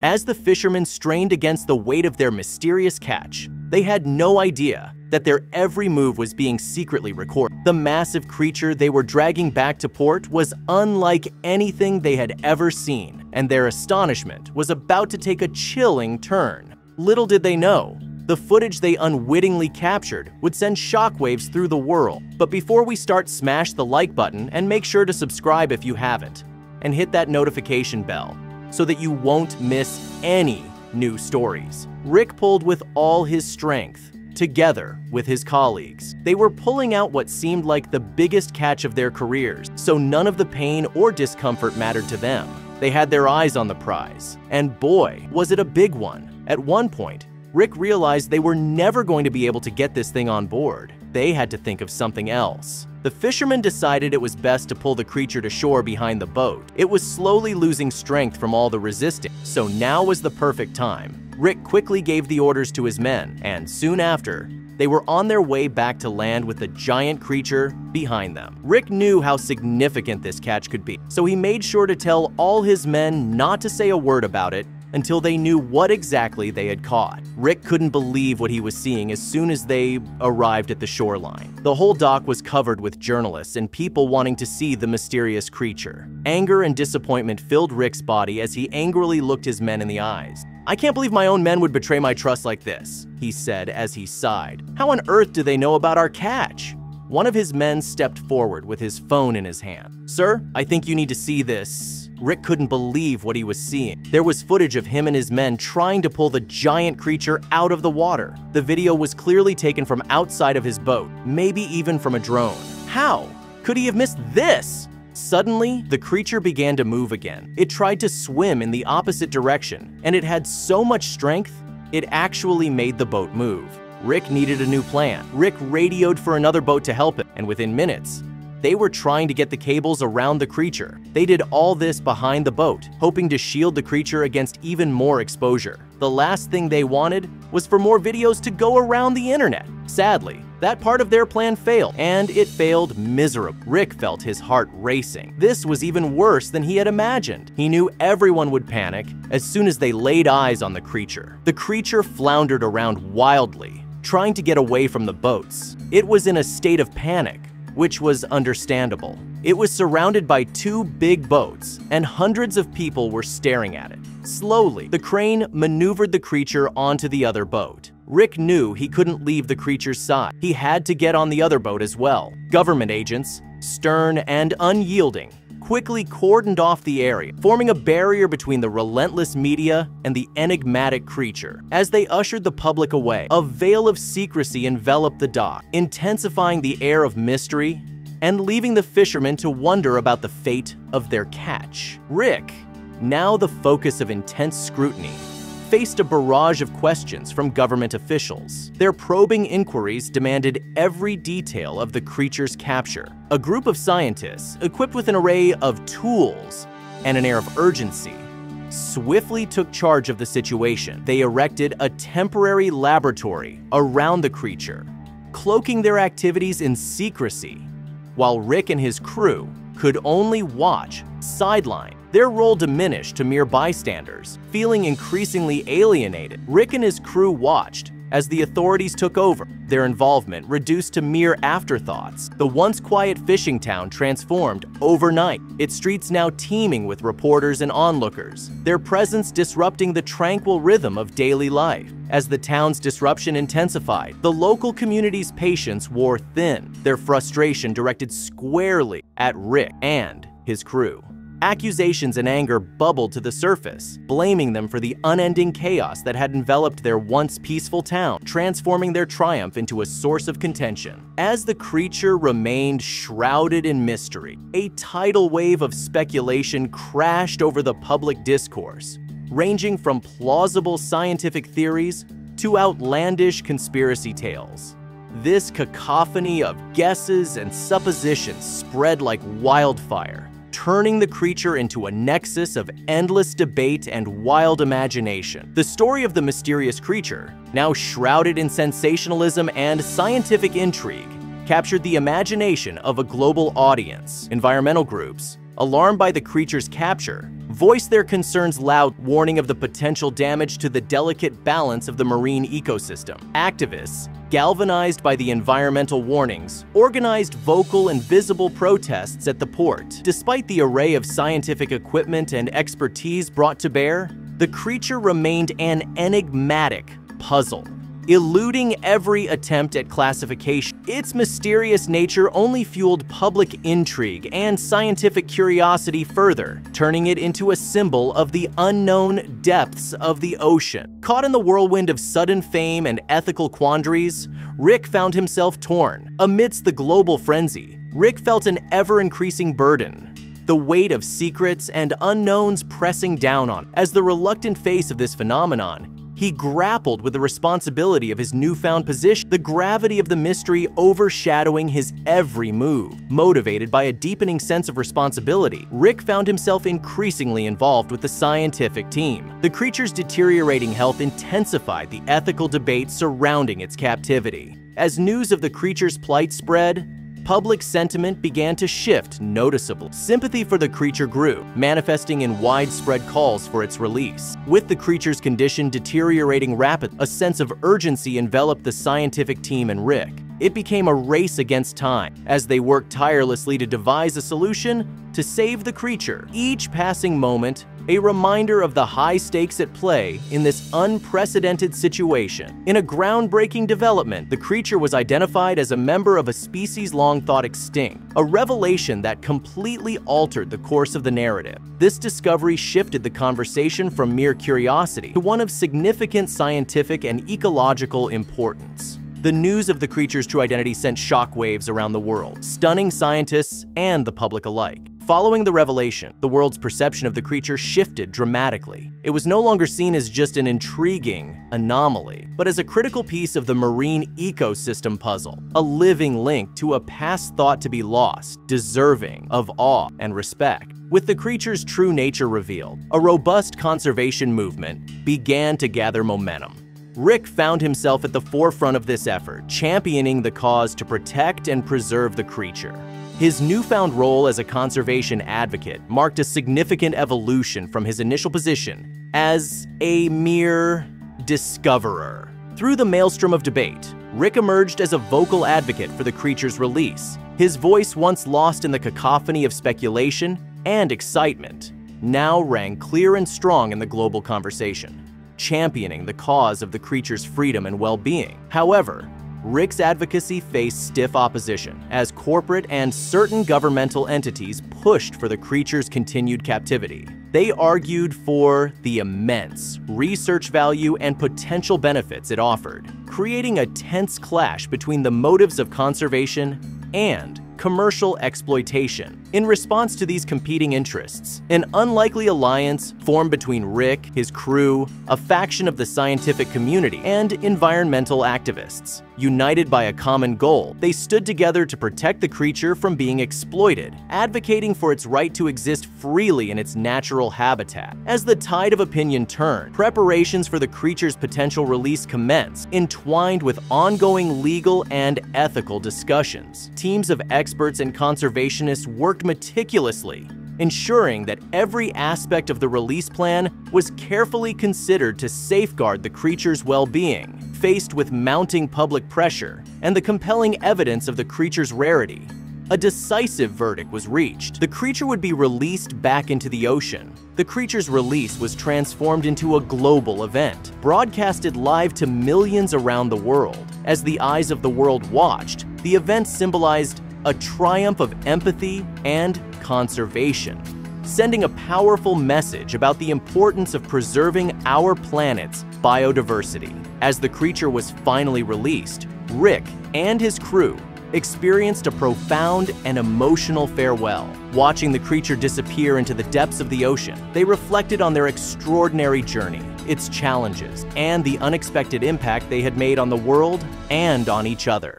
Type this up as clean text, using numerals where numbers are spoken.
As the fishermen strained against the weight of their mysterious catch, they had no idea that their every move was being secretly recorded. The massive creature they were dragging back to port was unlike anything they had ever seen, and their astonishment was about to take a chilling turn. Little did they know, the footage they unwittingly captured would send shockwaves through the world. But before we start, smash the like button and make sure to subscribe if you haven't, and hit that notification bell so that you won't miss any new stories. Rick pulled with all his strength, together with his colleagues. They were pulling out what seemed like the biggest catch of their careers, so none of the pain or discomfort mattered to them. They had their eyes on the prize, and boy, was it a big one. At one point, Rick realized they were never going to be able to get this thing on board. They had to think of something else. The fishermen decided it was best to pull the creature to shore behind the boat. It was slowly losing strength from all the resistance, so now was the perfect time. Rick quickly gave the orders to his men, and soon after, they were on their way back to land with the giant creature behind them. Rick knew how significant this catch could be, so he made sure to tell all his men not to say a word about it until they knew what exactly they had caught. Rick couldn't believe what he was seeing as soon as they arrived at the shoreline. The whole dock was covered with journalists and people wanting to see the mysterious creature. Anger and disappointment filled Rick's body as he angrily looked his men in the eyes. "I can't believe my own men would betray my trust like this," he said as he sighed. "How on earth do they know about our catch?" One of his men stepped forward with his phone in his hand. "Sir, I think you need to see this." Rick couldn't believe what he was seeing. There was footage of him and his men trying to pull the giant creature out of the water. The video was clearly taken from outside of his boat, maybe even from a drone. How could he have missed this? Suddenly, the creature began to move again. It tried to swim in the opposite direction, and it had so much strength, it actually made the boat move. Rick needed a new plan. Rick radioed for another boat to help him, and within minutes, they were trying to get the cables around the creature. They did all this behind the boat, hoping to shield the creature against even more exposure. The last thing they wanted was for more videos to go around the internet. Sadly, that part of their plan failed, and it failed miserably. Rick felt his heart racing. This was even worse than he had imagined. He knew everyone would panic as soon as they laid eyes on the creature. The creature floundered around wildly, trying to get away from the boats. It was in a state of panic, which was understandable. It was surrounded by two big boats, and hundreds of people were staring at it. Slowly, the crane maneuvered the creature onto the other boat. Rick knew he couldn't leave the creature's side. He had to get on the other boat as well. Government agents, stern and unyielding, quickly cordoned off the area, forming a barrier between the relentless media and the enigmatic creature. As they ushered the public away, a veil of secrecy enveloped the dock, intensifying the air of mystery and leaving the fishermen to wonder about the fate of their catch. Rick, now the focus of intense scrutiny, faced a barrage of questions from government officials. Their probing inquiries demanded every detail of the creature's capture. A group of scientists, equipped with an array of tools and an air of urgency, swiftly took charge of the situation. They erected a temporary laboratory around the creature, cloaking their activities in secrecy, while Rick and his crew could only watch, sidelined. Their role diminished to mere bystanders. Feeling increasingly alienated, Rick and his crew watched as the authorities took over, their involvement reduced to mere afterthoughts. The once quiet fishing town transformed overnight, its streets now teeming with reporters and onlookers, their presence disrupting the tranquil rhythm of daily life. As the town's disruption intensified, the local community's patience wore thin, their frustration directed squarely at Rick and his crew. Accusations and anger bubbled to the surface, blaming them for the unending chaos that had enveloped their once peaceful town, transforming their triumph into a source of contention. As the creature remained shrouded in mystery, a tidal wave of speculation crashed over the public discourse, ranging from plausible scientific theories to outlandish conspiracy tales. This cacophony of guesses and suppositions spread like wildfire, turning the creature into a nexus of endless debate and wild imagination. The story of the mysterious creature, now shrouded in sensationalism and scientific intrigue, captured the imagination of a global audience. Environmental groups, alarmed by the creature's capture, voiced their concerns loud, warning of the potential damage to the delicate balance of the marine ecosystem. Activists, galvanized by the environmental warnings, organized vocal and visible protests at the port. Despite the array of scientific equipment and expertise brought to bear, the creature remained an enigmatic puzzle, eluding every attempt at classification. Its mysterious nature only fueled public intrigue and scientific curiosity further, turning it into a symbol of the unknown depths of the ocean. Caught in the whirlwind of sudden fame and ethical quandaries, Rick found himself torn. Amidst the global frenzy, Rick felt an ever-increasing burden, the weight of secrets and unknowns pressing down on him. As the reluctant face of this phenomenon, he grappled with the responsibility of his newfound position, the gravity of the mystery overshadowing his every move. Motivated by a deepening sense of responsibility, Rick found himself increasingly involved with the scientific team. The creature's deteriorating health intensified the ethical debate surrounding its captivity. As news of the creature's plight spread, public sentiment began to shift noticeably. Sympathy for the creature grew, manifesting in widespread calls for its release. With the creature's condition deteriorating rapidly, a sense of urgency enveloped the scientific team and Rick. It became a race against time as they worked tirelessly to devise a solution to save the creature. Each passing moment, a reminder of the high stakes at play in this unprecedented situation. In a groundbreaking development, the creature was identified as a member of a species long thought extinct, a revelation that completely altered the course of the narrative. This discovery shifted the conversation from mere curiosity to one of significant scientific and ecological importance. The news of the creature's true identity sent shockwaves around the world, stunning scientists and the public alike. Following the revelation, the world's perception of the creature shifted dramatically. It was no longer seen as just an intriguing anomaly, but as a critical piece of the marine ecosystem puzzle, a living link to a past thought to be lost, deserving of awe and respect. With the creature's true nature revealed, a robust conservation movement began to gather momentum. Rick found himself at the forefront of this effort, championing the cause to protect and preserve the creature. His newfound role as a conservation advocate marked a significant evolution from his initial position as a mere discoverer. Through the maelstrom of debate, Rick emerged as a vocal advocate for the creature's release. His voice, once lost in the cacophony of speculation and excitement, now rang clear and strong in the global conversation, championing the cause of the creature's freedom and well-being. However, Rick's advocacy faced stiff opposition as corporate and certain governmental entities pushed for the creature's continued captivity. They argued for the immense research value and potential benefits it offered, creating a tense clash between the motives of conservation and commercial exploitation. In response to these competing interests, an unlikely alliance formed between Rick, his crew, a faction of the scientific community, and environmental activists. United by a common goal, they stood together to protect the creature from being exploited, advocating for its right to exist freely in its natural habitat. As the tide of opinion turned, preparations for the creature's potential release commenced, entwined with ongoing legal and ethical discussions. Teams of experts and conservationists worked meticulously, ensuring that every aspect of the release plan was carefully considered to safeguard the creature's well-being. Faced with mounting public pressure and the compelling evidence of the creature's rarity, a decisive verdict was reached. The creature would be released back into the ocean. The creature's release was transformed into a global event, broadcasted live to millions around the world. As the eyes of the world watched, the event symbolized a triumph of empathy and conservation, sending a powerful message about the importance of preserving our planet's biodiversity. As the creature was finally released, Rick and his crew experienced a profound and emotional farewell. Watching the creature disappear into the depths of the ocean, they reflected on their extraordinary journey, its challenges, and the unexpected impact they had made on the world and on each other.